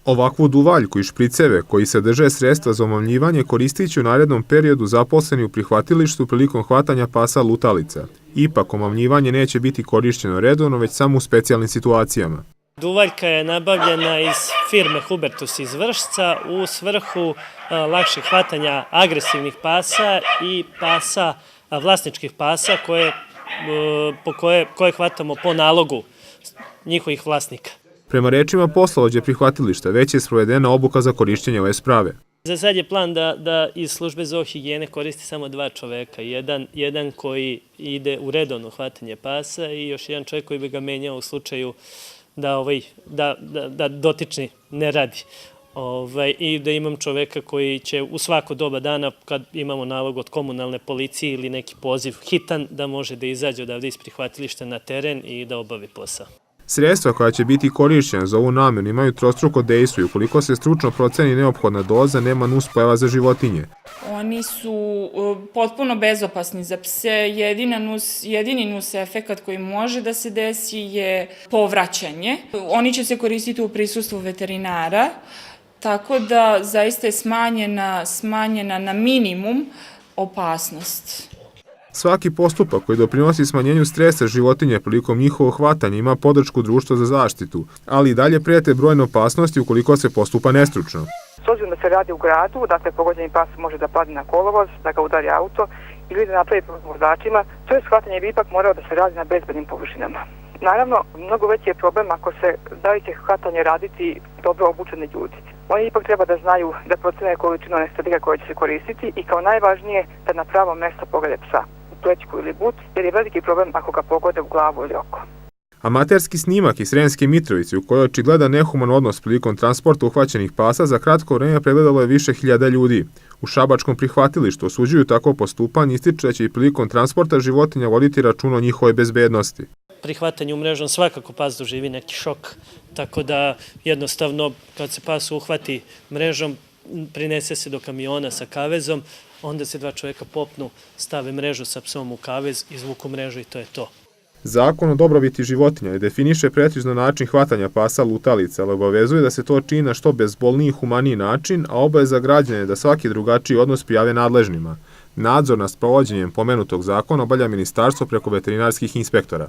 Ovakvu duvaljku i špriceve koji sadrže sredstva za omamljivanje koristit će u narednom periodu zaposleni u prihvatilištu prilikom hvatanja pasa lutalica. Ipak, omamljivanje neće biti korišćeno redovno, već samo u specijalnim situacijama. Duvaljka je nabavljena iz firme Hubertus iz Vršca u svrhu lakšeg hvatanja agresivnih pasa i pasa, vlasničkih pasa koje hvatamo po nalogu njihovih vlasnika. Prema rečima poslovođe prihvatilišta, već je sprovedena obuka za korišćenje ove sprave. Za sad je plan da iz službe zoohigijene koristi samo 2 čoveka. Jedan koji ide u redovno hvatanje pasa i još jedan čovjek koji bi ga menjao u slučaju da dotični ne radi. I da imam čoveka koji će u svako doba dana, kad imamo nalog od komunalne policije ili neki poziv hitan, da može da izađe odavde iz prihvatilišta na teren i da obavi posao. Sredstva koja će biti korišćena za ovu namenu imaju trostruko dejstvo i ukoliko se stručno proceni neophodna doza, nema nuspojava za životinje. Oni su potpuno bezopasni za pse. Jedini nus efekat koji može da se desi je povraćanje. Oni će se koristiti u prisustvu veterinara, tako da zaista je smanjena na minimum opasnost. Svaki postupak koji doprinosi smanjenju stresa životinje prilikom njihovog hvatanja ima podršku društva za zaštitu, ali i dalje prijete brojne opasnosti ukoliko se postupa nestručno. S obzirom da se radi u gradu, dakle pogođeni pas može da padne na kolovoz, da ga udari auto ili da napravi problem vozačima, to je shvatanje bi ipak morao da se radi na bezbednim površinama. Naravno, mnogo veći je problem ako se da li će hvatanje raditi dobro obučeni ljudi. Oni ipak treba da znaju da procene količinu anestetika koja će se koristiti i kao najvažnije da na pravo mesto pogode psa, u plećku ili but, jer je veliki problem ako ga pogode u glavu ili oko. Amaterski snimak iz Sremske Mitrovice u kojoj očigledan nehuman odnos prilikom transporta uhvaćenih pasa za kratko vreme pregledalo je više hiljada ljudi. U šabačkom prihvatilištu osuđuju tako postupanje, ističe da će i prilikom transporta životinja voditi računa o njihovoj bezbednosti. Prihvatanje u mrežom svakako pas doživi neki šok, tako da jednostavno kad se pas uhvati mrežom, prinese se do kamiona sa kavezom, onda se 2 čovjeka popnu, stave mrežu sa psom u kavez, izvuku mrežu i to je to. Zakon o dobrobiti životinja ne definiše precizno način hvatanja pasa lutalica, ali obavezuje da se to čini na što bezbolniji i humaniji način, a obaveza građana je da svaki drugačiji odnos prijave nadležnima. Nadzor nad sprovođenjem pomenutog zakona obavlja ministarstvo preko veterinarskih inspektora.